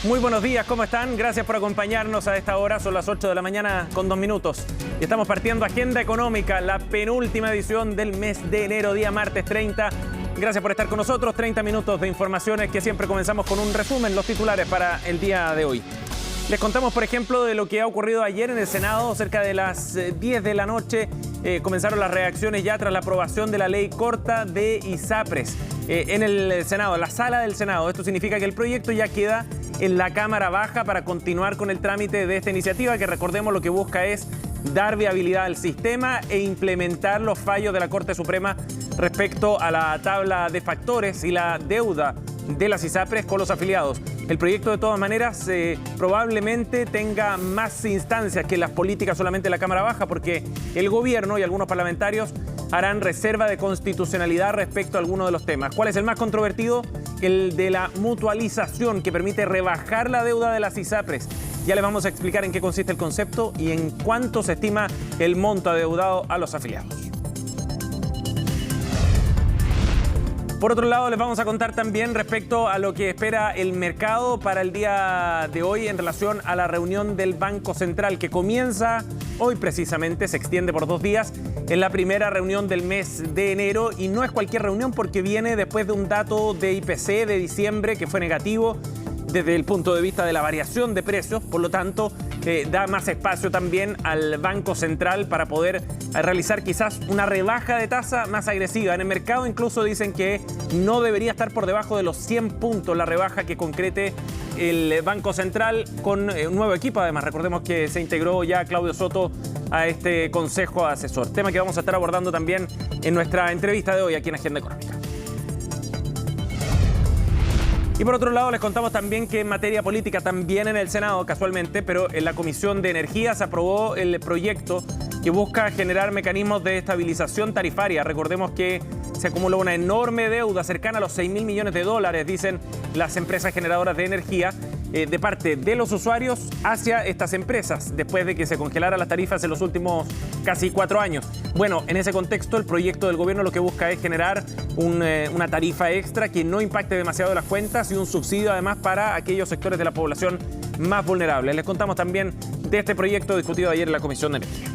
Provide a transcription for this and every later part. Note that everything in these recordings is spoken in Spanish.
Muy buenos días, ¿cómo están? Gracias por acompañarnos a esta hora, son las 8 de la mañana con 2 minutos. Y estamos partiendo Agenda Económica, la penúltima edición del mes de enero, día martes 30. Gracias por estar con nosotros, 30 minutos de informaciones que siempre comenzamos con un resumen, los titulares para el día de hoy. Les contamos, por ejemplo, de lo que ha ocurrido ayer en el Senado, cerca de las 10 de la noche. Comenzaron las reacciones ya tras la aprobación de la ley corta de ISAPRES en el Senado, en la sala del Senado. Esto significa que el proyecto ya queda en la Cámara Baja para continuar con el trámite de esta iniciativa, que recordemos lo que busca es dar viabilidad al sistema e implementar los fallos de la Corte Suprema respecto a la tabla de factores y la deuda de las ISAPRES con los afiliados. El proyecto, de todas maneras, probablemente tenga más instancias que las políticas solamente en la Cámara Baja, porque el gobierno y algunos parlamentarios harán reserva de constitucionalidad respecto a algunos de los temas. ¿Cuál es el más controvertido? El de la mutualización, que permite rebajar la deuda de las ISAPRES. Ya les vamos a explicar en qué consiste el concepto y en cuánto se estima el monto adeudado a los afiliados. Por otro lado, les vamos a contar también respecto a lo que espera el mercado para el día de hoy en relación a la reunión del Banco Central, que comienza hoy precisamente, se extiende por 2 días, en la primera reunión del mes de enero, y no es cualquier reunión porque viene después de un dato de IPC de diciembre que fue negativo desde el punto de vista de la variación de precios. Por lo tanto, da más espacio también al Banco Central para poder realizar quizás una rebaja de tasa más agresiva. En el mercado incluso dicen que no debería estar por debajo de los 100 puntos la rebaja que concrete el Banco Central con un nuevo equipo. Además, recordemos que se integró ya Claudio Soto a este consejo asesor. Tema que vamos a estar abordando también en nuestra entrevista de hoy aquí en Agenda Económica. Y por otro lado, les contamos también que en materia política, también en el Senado, casualmente, pero en la Comisión de Energía se aprobó el proyecto que busca generar mecanismos de estabilización tarifaria. Recordemos que se acumuló una enorme deuda cercana a los 6.000 millones de dólares, dicen las empresas generadoras de energía, de parte de los usuarios hacia estas empresas, después de que se congelaran las tarifas en los últimos casi 4 años. Bueno, en ese contexto, el proyecto del gobierno lo que busca es generar una tarifa extra que no impacte demasiado las cuentas y un subsidio además para aquellos sectores de la población más vulnerables. Les contamos también de este proyecto discutido ayer en la Comisión de Energía.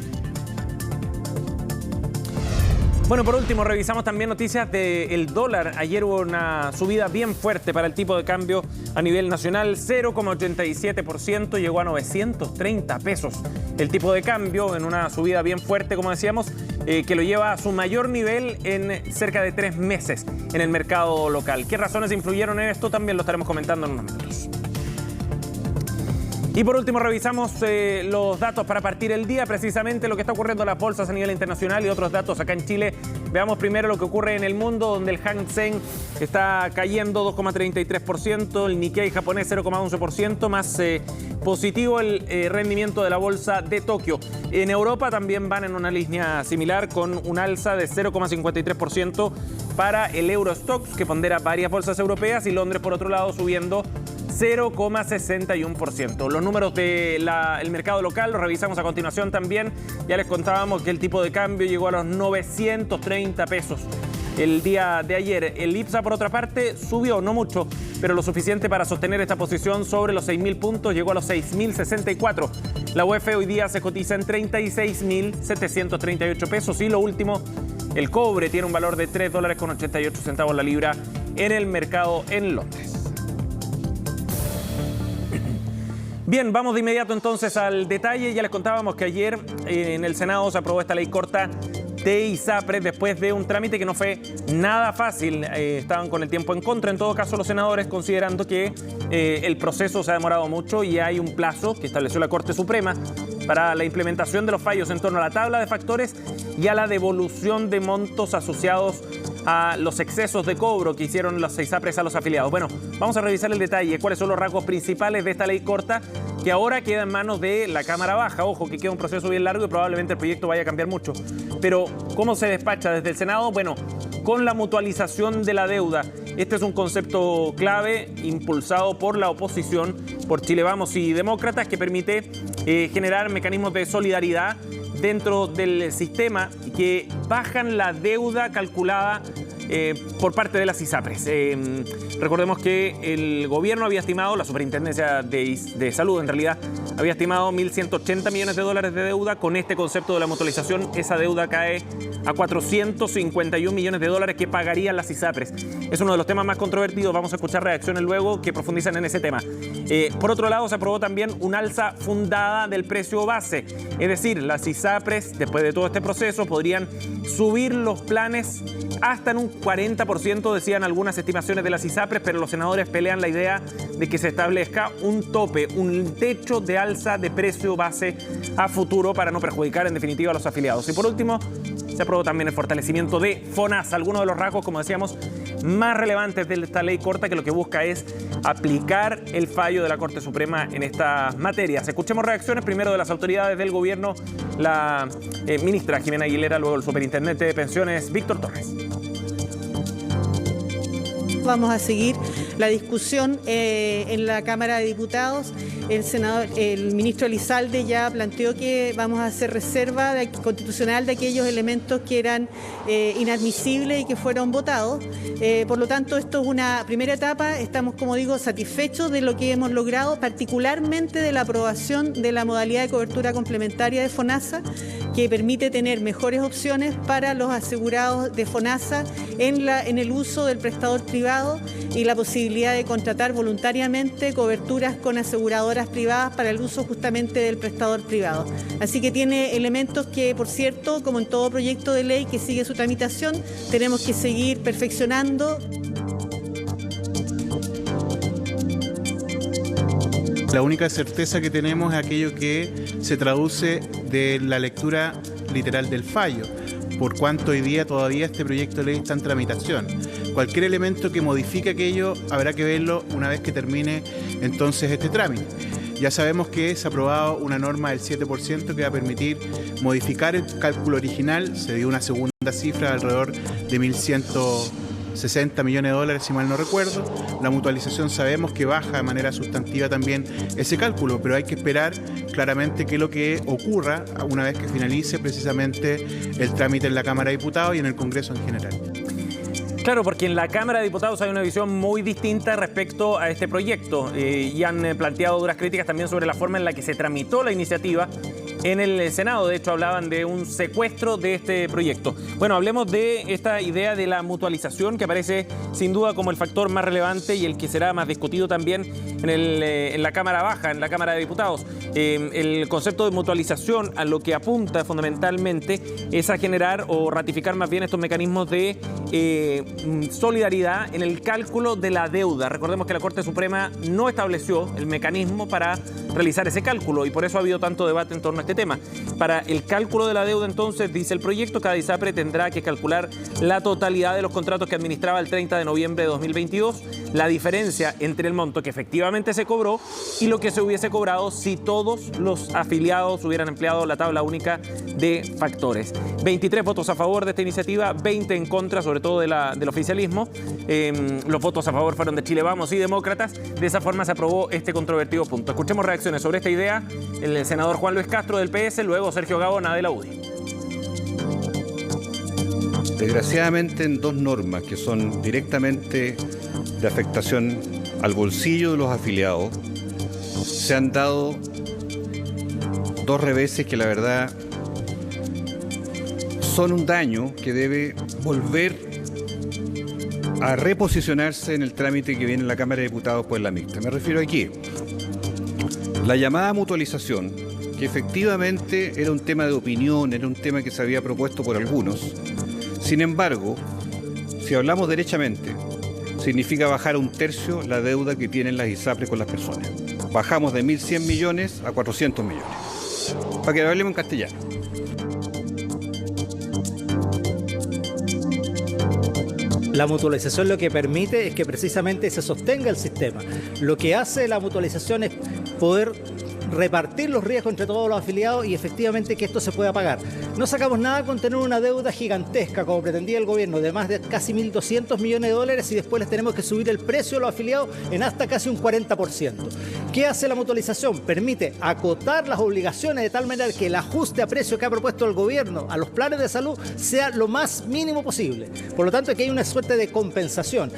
Bueno, por último, revisamos también noticias del dólar. Ayer hubo una subida bien fuerte para el tipo de cambio a nivel nacional, 0,87%, llegó a 930 pesos. El tipo de cambio en una subida bien fuerte, como decíamos, que lo lleva a su mayor nivel en cerca de 3 meses en el mercado local. ¿Qué razones influyeron en esto? También lo estaremos comentando en unos minutos. Y por último, revisamos los datos para partir el día, precisamente lo que está ocurriendo en las bolsas a nivel internacional y otros datos acá en Chile. Veamos primero lo que ocurre en el mundo, donde el Hang Seng está cayendo 2,33%, el Nikkei japonés 0,11%, más positivo el rendimiento de la bolsa de Tokio. En Europa también van en una línea similar, con un alza de 0,53% para el Eurostoxx, que pondera varias bolsas europeas, y Londres, por otro lado, subiendo 0,61%. Los números del mercado local los revisamos a continuación también. Ya les contábamos que el tipo de cambio llegó a los 930 pesos el día de ayer. El IPSA, por otra parte, subió, no mucho, pero lo suficiente para sostener esta posición sobre los 6.000 puntos. Llegó a los 6.064. La UF hoy día se cotiza en 36.738 pesos. Y lo último, el cobre tiene un valor de $3,88 la libra en el mercado en Londres. Bien, vamos de inmediato entonces al detalle. Ya les contábamos que ayer en el Senado se aprobó esta ley corta de ISAPRES después de un trámite que no fue nada fácil. Estaban con el tiempo en contra, en todo caso, los senadores, considerando que el proceso se ha demorado mucho y hay un plazo que estableció la Corte Suprema para la implementación de los fallos en torno a la tabla de factores y a la devolución de montos asociados a los excesos de cobro que hicieron las ISAPRES a los afiliados. Bueno, vamos a revisar el detalle, cuáles son los rasgos principales de esta ley corta que ahora queda en manos de la Cámara Baja. Ojo, que queda un proceso bien largo y probablemente el proyecto vaya a cambiar mucho. Pero, ¿cómo se despacha desde el Senado? Bueno, con la mutualización de la deuda. Este es un concepto clave impulsado por la oposición, por Chile Vamos y Demócratas, que permite generar mecanismos de solidaridad dentro del sistema que bajan la deuda calculada por parte de las ISAPRES. Recordemos que el gobierno había estimado, la Superintendencia de Salud en realidad, había estimado 1.180 millones de dólares de deuda. Con este concepto de la mutualización, esa deuda cae a 451 millones de dólares que pagarían las ISAPRES. Es uno de los temas más controvertidos. Vamos a escuchar reacciones luego que profundizan en ese tema. Por otro lado, se aprobó también un alza fundada del precio base. Es decir, las ISAPRES, después de todo este proceso, podrían subir los planes hasta en un 40%, decían algunas estimaciones de las ISAPRES, pero los senadores pelean la idea de que se establezca un tope, un techo de alza de precio base a futuro para no perjudicar en definitiva a los afiliados. Y por último, se aprobó también el fortalecimiento de FONASA, algunos de los rasgos, como decíamos, más relevantes de esta ley corta, que lo que busca es aplicar el fallo de la Corte Suprema en estas materias. Escuchemos reacciones primero de las autoridades del gobierno, la ministra Jimena Aguilera, luego el superintendente de pensiones, Víctor Torres. Vamos a seguir la discusión en la Cámara de Diputados. El ministro Elizalde ya planteó que vamos a hacer reserva constitucional de aquellos elementos que eran inadmisibles y que fueron votados. Por lo tanto, esto es una primera etapa. Estamos, como digo, satisfechos de lo que hemos logrado, particularmente de la aprobación de la modalidad de cobertura complementaria de FONASA, que permite tener mejores opciones para los asegurados de FONASA en el uso del prestador privado y la posibilidad de contratar voluntariamente coberturas con aseguradoras privadas para el uso justamente del prestador privado. Así que tiene elementos que, por cierto, como en todo proyecto de ley que sigue su tramitación, tenemos que seguir perfeccionando. La única certeza que tenemos es aquello que se traduce de la lectura literal del fallo, por cuanto hoy día todavía este proyecto de ley está en tramitación. Cualquier elemento que modifique aquello habrá que verlo una vez que termine entonces este trámite. Ya sabemos que se ha aprobado una norma del 7% que va a permitir modificar el cálculo original. Se dio una segunda cifra de alrededor de 1.160 millones de dólares, si mal no recuerdo. La mutualización sabemos que baja de manera sustantiva también ese cálculo, pero hay que esperar claramente qué es lo que ocurra una vez que finalice precisamente el trámite en la Cámara de Diputados y en el Congreso en general. Claro, porque en la Cámara de Diputados hay una visión muy distinta respecto a este proyecto y han planteado duras críticas también sobre la forma en la que se tramitó la iniciativa en el Senado. De hecho, hablaban de un secuestro de este proyecto. Bueno, hablemos de esta idea de la mutualización, que aparece sin duda como el factor más relevante y el que será más discutido también en la Cámara Baja, en la Cámara de Diputados. El concepto de mutualización a lo que apunta fundamentalmente es a generar o ratificar más bien estos mecanismos de solidaridad en el cálculo de la deuda. Recordemos que la Corte Suprema no estableció el mecanismo para realizar ese cálculo y por eso ha habido tanto debate en torno a este tema. Para el cálculo de la deuda, entonces, dice el proyecto, cada ISAPRE tendrá que calcular la totalidad de los contratos que administraba el 30 de noviembre de 2022, la diferencia entre el monto que efectivamente se cobró y lo que se hubiese cobrado si todos los afiliados hubieran empleado la tabla única de factores. 23 votos a favor de esta iniciativa, 20 en contra, sobre todo del oficialismo. Los votos a favor fueron de Chile Vamos y Demócratas. De esa forma se aprobó este controvertido punto. Escuchemos reacciones sobre esta idea. El senador Juan Luis Castro del PS, luego Sergio Gaona de la UDI. Desgraciadamente, en dos normas que son directamente de afectación al bolsillo de los afiliados, se han dado dos reveses que la verdad son un daño que debe volver a reposicionarse en el trámite que viene en la Cámara de Diputados por la mixta. Me refiero aquí. La llamada mutualización, que efectivamente era un tema de opinión, era un tema que se había propuesto por algunos. Sin embargo, si hablamos derechamente, significa bajar a un tercio la deuda que tienen las ISAPRES con las personas. Bajamos de 1.100 millones a 400 millones. Para que hablemos en castellano. La mutualización lo que permite es que precisamente se sostenga el sistema. Lo que hace la mutualización es poder repartir los riesgos entre todos los afiliados y efectivamente que esto se pueda pagar. No sacamos nada con tener una deuda gigantesca, como pretendía el gobierno, de más de casi 1.200 millones de dólares y después les tenemos que subir el precio de los afiliados en hasta casi un 40%. ¿Qué hace la mutualización? Permite acotar las obligaciones de tal manera que el ajuste a precio que ha propuesto el gobierno a los planes de salud sea lo más mínimo posible. Por lo tanto, aquí hay una suerte de compensación.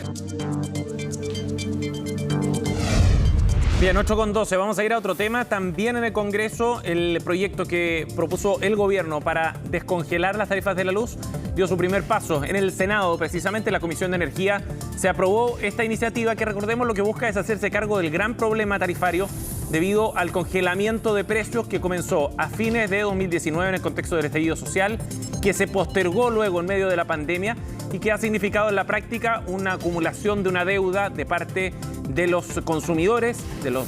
Bien, 8:12. Vamos a ir a otro tema. También en el Congreso, el proyecto que propuso el gobierno para descongelar las tarifas de la luz dio su primer paso. En el Senado, precisamente, la Comisión de Energía se aprobó esta iniciativa que, recordemos, lo que busca es hacerse cargo del gran problema tarifario debido al congelamiento de precios que comenzó a fines de 2019 en el contexto del estallido social, que se postergó luego en medio de la pandemia y que ha significado en la práctica una acumulación de una deuda de parte de los consumidores, de los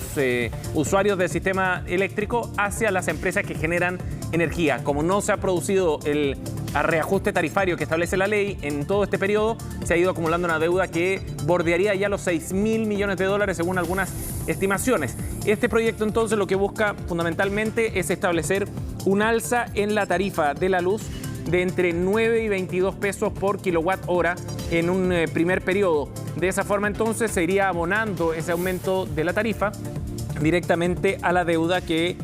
usuarios del sistema eléctrico hacia las empresas que generan energía. Como no se ha producido el reajuste tarifario que establece la ley en todo este periodo, se ha ido acumulando una deuda que bordearía ya los 6.000 millones de dólares según algunas estimaciones. Este proyecto entonces lo que busca fundamentalmente es establecer un alza en la tarifa de la luz de entre 9 y 22 pesos por kilowatt hora en un primer periodo. De esa forma entonces se iría abonando ese aumento de la tarifa directamente a la deuda que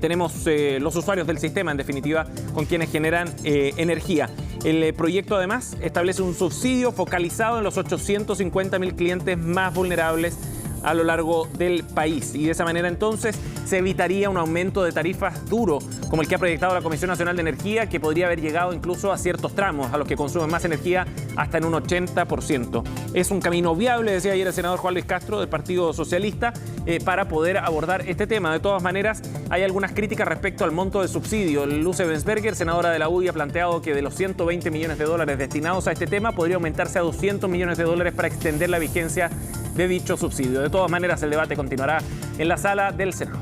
tenemos los usuarios del sistema, en definitiva, con quienes generan energía. El proyecto además establece un subsidio focalizado en los 850.000 clientes más vulnerables a lo largo del país y de esa manera entonces se evitaría un aumento de tarifas duro como el que ha proyectado la Comisión Nacional de Energía, que podría haber llegado incluso a ciertos tramos a los que consumen más energía hasta en un 80%. Es un camino viable, decía ayer el senador Juan Luis Castro del Partido Socialista, para poder abordar este tema. De todas maneras, hay algunas críticas respecto al monto de subsidio. Luce Bensberger, senadora de la UDI, ha planteado que de los 120 millones de dólares destinados a este tema podría aumentarse a 200 millones de dólares para extender la vigencia de dicho subsidio. De todas maneras, el debate continuará en la sala del Senado.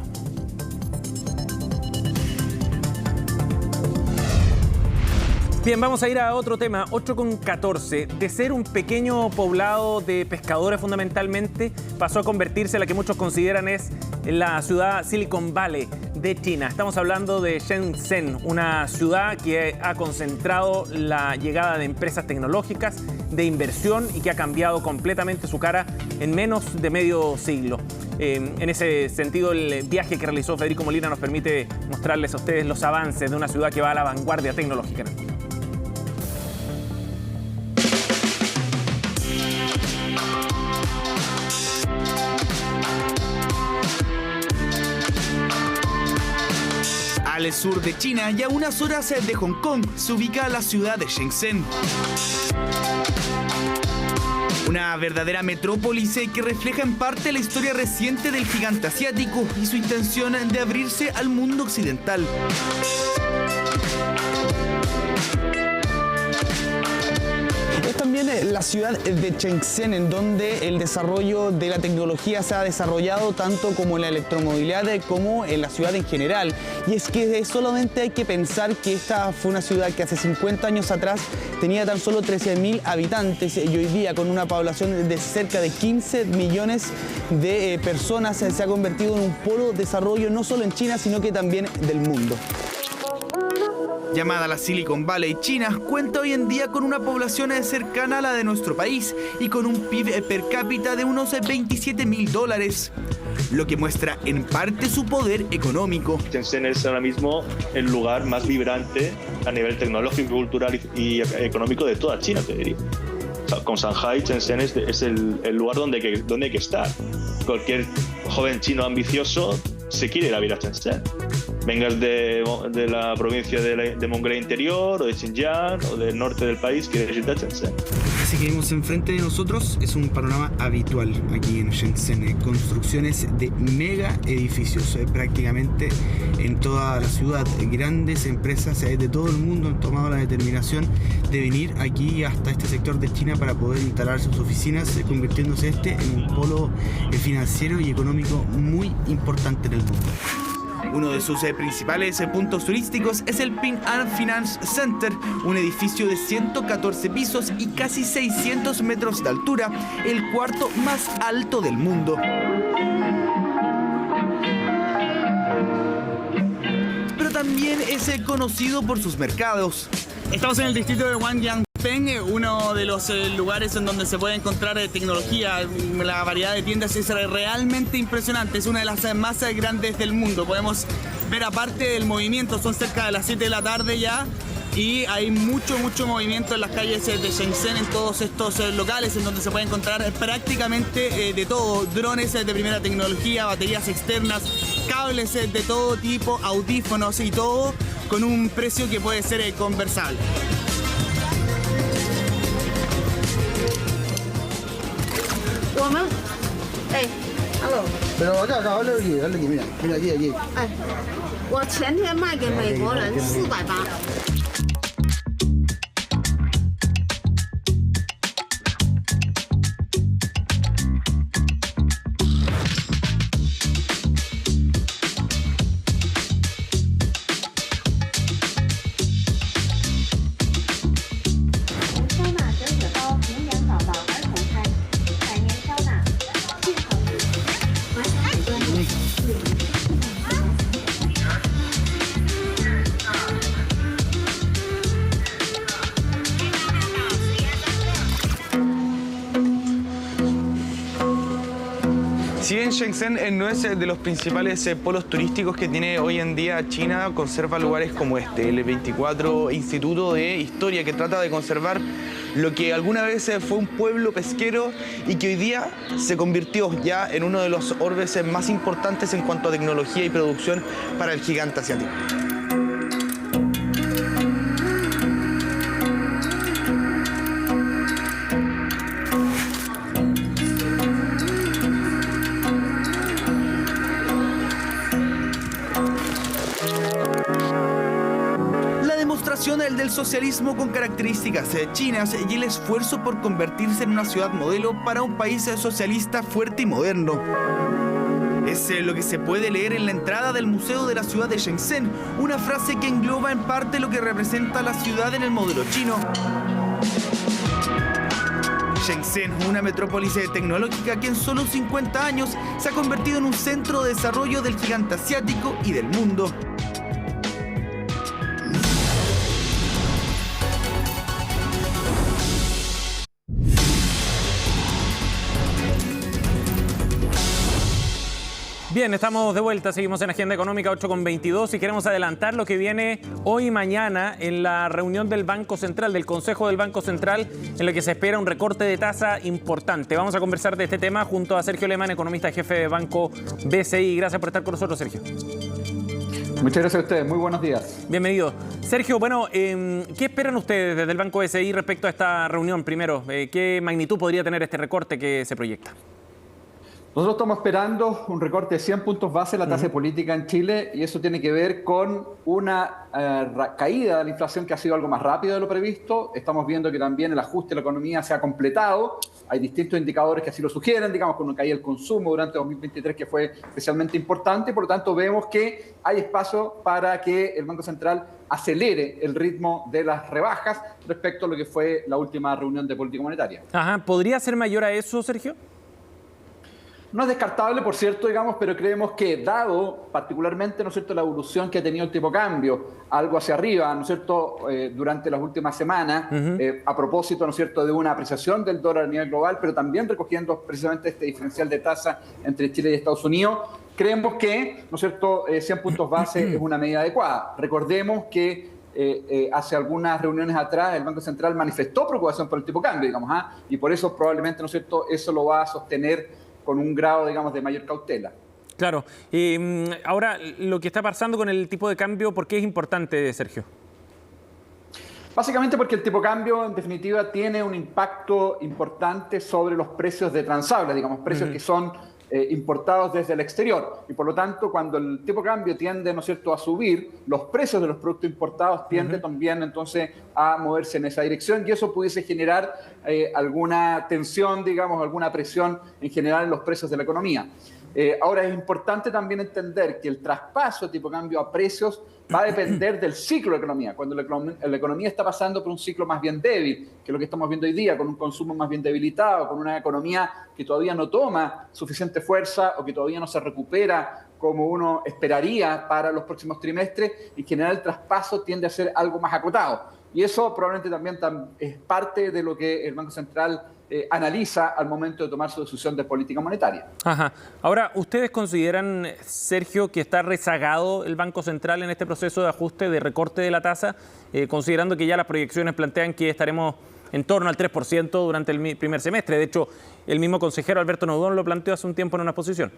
Bien, vamos a ir a otro tema, 8:14. De ser un pequeño poblado de pescadores fundamentalmente, pasó a convertirse en la que muchos consideran es la ciudad Silicon Valley de China. Estamos hablando de Shenzhen, una ciudad que ha concentrado la llegada de empresas tecnológicas, de inversión y que ha cambiado completamente su cara en menos de medio siglo. En ese sentido, el viaje que realizó Federico Molina nos permite mostrarles a ustedes los avances de una ciudad que va a la vanguardia tecnológica. Al sur de China y a unas horas de Hong Kong se ubica la ciudad de Shenzhen. Una verdadera metrópolis que refleja en parte la historia reciente del gigante asiático y su intención de abrirse al mundo occidental. Es también la ciudad de Shenzhen, en donde el desarrollo de la tecnología se ha desarrollado tanto como en la electromovilidad como en la ciudad en general. Y es que solamente hay que pensar que esta fue una ciudad que hace 50 años atrás tenía tan solo 13.000 habitantes y hoy día con una población de cerca de 15 millones de personas se ha convertido en un polo de desarrollo no solo en China, sino que también del mundo. Llamada la Silicon Valley, China cuenta hoy en día con una población cercana a la de nuestro país y con un PIB per cápita de unos $27.000, lo que muestra en parte su poder económico. Shenzhen es ahora mismo el lugar más vibrante a nivel tecnológico, cultural y económico de toda China, te diría. O sea, con Shanghai, Shenzhen es el lugar donde hay que estar. Cualquier joven chino ambicioso se quiere ir a vivir a Shenzhen. Vengas de la provincia de Mongolia Interior o de Xinjiang o del norte del país, quieres ir a Shenzhen. Así que vemos enfrente de nosotros es un panorama habitual aquí en Shenzhen, construcciones de mega edificios prácticamente en toda la ciudad. Grandes empresas de todo el mundo han tomado la determinación de venir aquí hasta este sector de China para poder instalar sus oficinas, convirtiéndose en un polo financiero y económico muy importante en el mundo. Uno de sus principales puntos turísticos es el Ping An Finance Center, un edificio de 114 pisos y casi 600 metros de altura, el cuarto más alto del mundo. también es conocido por sus mercados. Estamos en el distrito de Wangyangpeng, uno de los lugares en donde se puede encontrar tecnología. La variedad de tiendas es realmente impresionante, es una de las más grandes del mundo. Podemos ver aparte del movimiento, son cerca de las 7 de la tarde ya, y hay mucho movimiento en las calles de Shenzhen, en todos estos locales en donde se puede encontrar prácticamente de todo: drones de primera tecnología, baterías externas, cables de todo tipo, audífonos y todo, con un precio que puede ser conversable. Hello. Pero acá, habla aquí, mira aquí. 我前天卖给美国人480。Si bien Shenzhen no es de los principales polos turísticos que tiene hoy en día China, conserva lugares como este, el 24 Instituto de Historia, que trata de conservar lo que alguna vez fue un pueblo pesquero y que hoy día se convirtió ya en uno de los orbes más importantes en cuanto a tecnología y producción para el gigante asiático. El del socialismo con características chinas y el esfuerzo por convertirse en una ciudad modelo para un país socialista fuerte y moderno. Es lo que se puede leer en la entrada del Museo de la Ciudad de Shenzhen, una frase que engloba en parte lo que representa la ciudad en el modelo chino. Shenzhen, una metrópolis tecnológica que en solo 50 años se ha convertido en un centro de desarrollo del gigante asiático y del mundo. Bien, estamos de vuelta, seguimos en Agenda Económica 8:22 y queremos adelantar lo que viene hoy y mañana en la reunión del Banco Central, del Consejo del Banco Central, en la que se espera un recorte de tasa importante. Vamos a conversar de este tema junto a Sergio Lehmann, economista jefe de Banco BCI. Gracias por estar con nosotros, Sergio. Muchas gracias a ustedes, muy buenos días. Bienvenido. Sergio, bueno, ¿qué esperan ustedes desde el Banco BCI respecto a esta reunión? Primero, ¿qué magnitud podría tener este recorte que se proyecta? Nosotros estamos esperando un recorte de 100 puntos base en la tasa de política en Chile, y eso tiene que ver con una caída de la inflación que ha sido algo más rápido de lo previsto. Estamos viendo que también el ajuste de la economía se ha completado. Hay distintos indicadores que así lo sugieren, digamos, con una caída del consumo durante 2023 que fue especialmente importante. Por lo tanto, vemos que hay espacio para que el Banco Central acelere el ritmo de las rebajas respecto a lo que fue la última reunión de política monetaria. Ajá, ¿podría ser mayor a eso, Sergio? No es descartable, por cierto, digamos, pero creemos que dado particularmente, ¿no es cierto?, la evolución que ha tenido el tipo de cambio, algo hacia arriba, ¿no es cierto?, durante las últimas semanas, a propósito, ¿no es cierto?, de una apreciación del dólar a nivel global, pero también recogiendo precisamente este diferencial de tasa entre Chile y Estados Unidos, creemos que, ¿no es cierto?, 100 puntos base es una medida adecuada. Recordemos que hace algunas reuniones atrás el Banco Central manifestó preocupación por el tipo de cambio, digamos, y por eso probablemente, ¿no es cierto?, eso lo va a sostener con un grado, digamos, de mayor cautela. Claro. Ahora, lo que está pasando con el tipo de cambio, ¿por qué es importante, Sergio? Básicamente porque el tipo de cambio, en definitiva, tiene un impacto importante sobre los precios de transables, digamos, precios que son importados desde el exterior. Y por lo tanto, cuando el tipo de cambio tiende, ¿no es cierto?, a subir, los precios de los productos importados tienden también entonces a moverse en esa dirección, y eso pudiese generar alguna tensión, digamos, alguna presión en general en los precios de la economía. Ahora es importante también entender que el traspaso de tipo de cambio a precios va a depender del ciclo de la economía. Cuando la economía está pasando por un ciclo más bien débil, que es lo que estamos viendo hoy día, con un consumo más bien debilitado, con una economía que todavía no toma suficiente fuerza o que todavía no se recupera como uno esperaría para los próximos trimestres, en general el traspaso tiende a ser algo más acotado. Y eso probablemente también es parte de lo que el Banco Central analiza al momento de tomar su decisión de política monetaria. Ajá. Ahora, ¿ustedes consideran, Sergio, que está rezagado el Banco Central en este proceso de ajuste, de recorte de la tasa, considerando que ya las proyecciones plantean que estaremos en torno al 3% durante el primer semestre? De hecho, el mismo consejero Alberto Naudón lo planteó hace un tiempo en una exposición.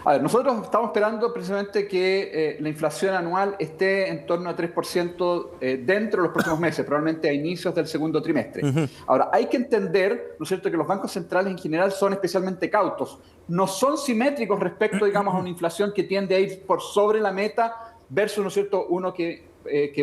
A ver, nosotros estamos esperando precisamente que la inflación anual esté en torno a 3% dentro de los próximos meses, probablemente a inicios del segundo trimestre. Ahora, hay que entender, ¿no es cierto?, que los bancos centrales en general son especialmente cautos. No son simétricos respecto, digamos, a una inflación que tiende a ir por sobre la meta versus, ¿no es cierto?, uno que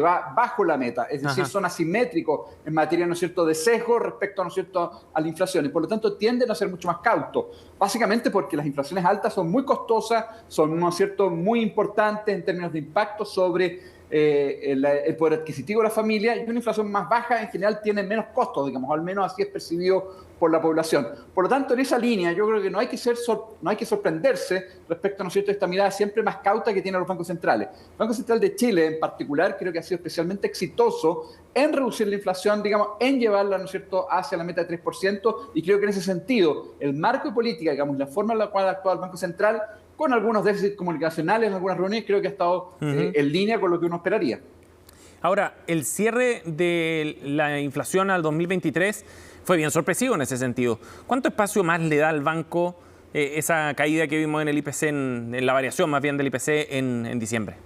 va bajo la meta, es decir, son asimétricos en materia, ¿no es cierto?, de sesgo respecto, ¿no es cierto?, a la inflación, y por lo tanto tienden a ser mucho más cautos, básicamente porque las inflaciones altas son muy costosas, son, ¿no es cierto?, muy importantes en términos de impacto sobre el poder adquisitivo de la familia, y una inflación más baja en general tiene menos costos, digamos, o al menos así es percibido por la población. Por lo tanto, en esa línea yo creo que no hay que sorprenderse respecto, ¿no es cierto?, a esta mirada siempre más cauta que tienen los bancos centrales. El Banco Central de Chile en particular creo que ha sido especialmente exitoso en reducir la inflación, digamos, en llevarla, ¿no es cierto?, hacia la meta de 3%, y creo que en ese sentido el marco de política, digamos, la forma en la cual actúa el Banco Central, con algunos déficits comunicacionales en algunas reuniones, creo que ha estado en línea con lo que uno esperaría. Ahora, el cierre de la inflación al 2023 fue bien sorpresivo en ese sentido. ¿Cuánto espacio más le da al banco esa caída que vimos en el IPC, en la variación más bien del IPC en diciembre?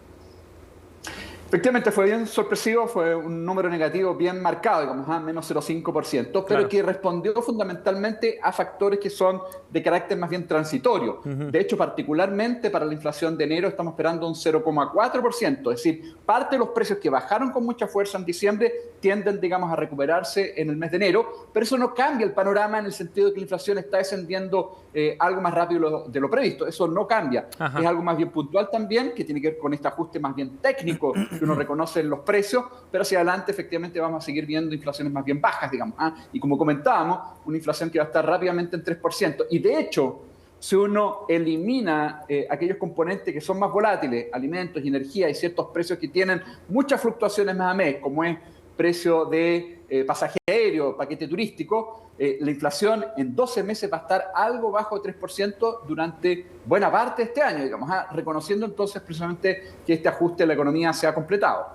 Efectivamente fue bien sorpresivo, fue un número negativo bien marcado, digamos, a menos 0,5%, pero que respondió fundamentalmente a factores que son de carácter más bien transitorio. De hecho, particularmente para la inflación de enero estamos esperando un 0,4%, es decir, parte de los precios que bajaron con mucha fuerza en diciembre tienden, digamos, a recuperarse en el mes de enero, pero eso no cambia el panorama en el sentido de que la inflación está descendiendo algo más rápido de lo previsto, eso no cambia. Es algo más bien puntual también, que tiene que ver con este ajuste más bien técnico que uno reconoce en los precios, pero hacia adelante efectivamente vamos a seguir viendo inflaciones más bien bajas, digamos. Y como comentábamos, una inflación que va a estar rápidamente en 3%. Y de hecho, si uno elimina aquellos componentes que son más volátiles, alimentos y energía, y ciertos precios que tienen muchas fluctuaciones mes a mes, como es precio de pasaje aéreo, paquete turístico, la inflación en 12 meses va a estar algo bajo de 3% durante buena parte de este año, digamos, reconociendo entonces precisamente que este ajuste de la economía se ha completado.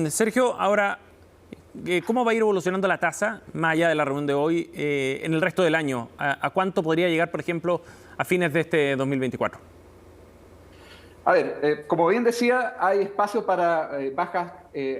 Sergio, ahora, ¿cómo va a ir evolucionando la tasa, más allá de la reunión de hoy, en el resto del año? ¿A cuánto podría llegar, por ejemplo, a fines de este 2024? A ver, como bien decía, hay espacio para bajas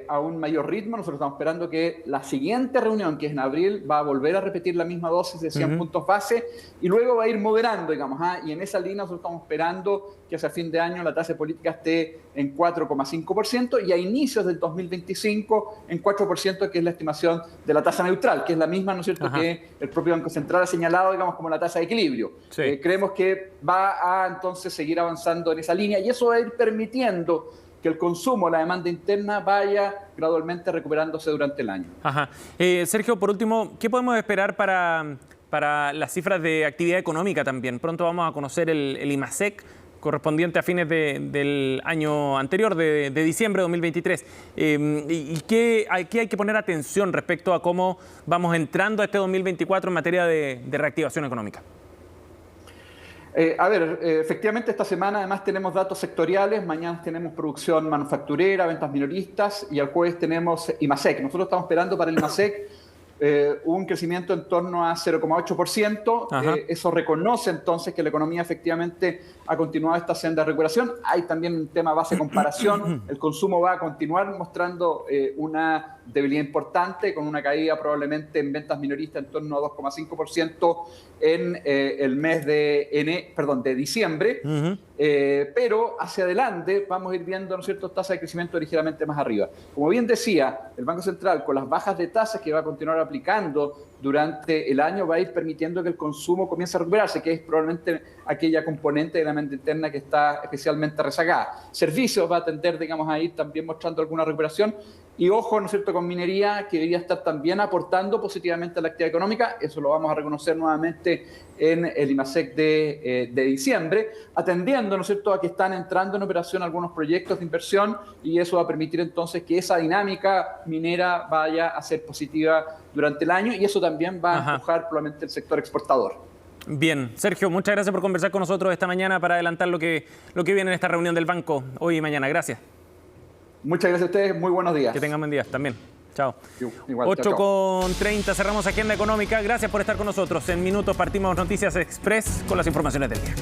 a un mayor ritmo. Nosotros estamos esperando que la siguiente reunión, que es en abril, va a volver a repetir la misma dosis de 100 puntos base y luego va a ir moderando, digamos. Y en esa línea nosotros estamos esperando que hacia fin de año la tasa de política esté en 4,5% y a inicios del 2025 en 4%, que es la estimación de la tasa neutral, que es la misma, ¿no es cierto?, que el propio Banco Central ha señalado, digamos, como la tasa de equilibrio. Creemos que va a entonces seguir avanzando en esa línea y eso va a ir permitiendo que el consumo, la demanda interna, vaya gradualmente recuperándose durante el año. Sergio, por último, ¿qué podemos esperar para las cifras de actividad económica también? Pronto vamos a conocer el IMASEC, correspondiente a fines del año anterior, de diciembre de 2023. ¿Y qué hay que poner atención respecto a cómo vamos entrando a este 2024 en materia de reactivación económica? Efectivamente esta semana además tenemos datos sectoriales, mañana tenemos producción manufacturera, ventas minoristas y el jueves tenemos IMASEC. Nosotros estamos esperando para el IMASEC un crecimiento en torno a 0,8%. Eso reconoce entonces que la economía efectivamente ha continuado esta senda de recuperación. Hay también un tema base de comparación. El consumo va a continuar mostrando una debilidad importante, con una caída probablemente en ventas minoristas en torno a 2,5% en el mes de diciembre. Pero hacia adelante vamos a ir viendo, ¿no es cierto?, tasas de crecimiento ligeramente más arriba. Como bien decía, el Banco Central, con las bajas de tasas que va a continuar aplicando durante el año va a ir permitiendo que el consumo comience a recuperarse, que es probablemente aquella componente de la demanda interna que está especialmente rezagada. Servicios va a tender, digamos, a ir también mostrando alguna recuperación. Y ojo, ¿no es cierto?, con minería, que debería estar también aportando positivamente a la actividad económica. Eso lo vamos a reconocer nuevamente en el IMASEC de diciembre, atendiendo, ¿no es cierto?, a que están entrando en operación algunos proyectos de inversión, y eso va a permitir entonces que esa dinámica minera vaya a ser positiva durante el año, y eso también va a empujar probablemente el sector exportador. Bien, Sergio, muchas gracias por conversar con nosotros esta mañana para adelantar lo que viene en esta reunión del banco hoy y mañana. Gracias. Muchas gracias a ustedes, muy buenos días. Que tengan buen día también. Chao. Igual, 8:30, cerramos Agenda Económica. Gracias por estar con nosotros. En minutos partimos Noticias Express con las informaciones del día.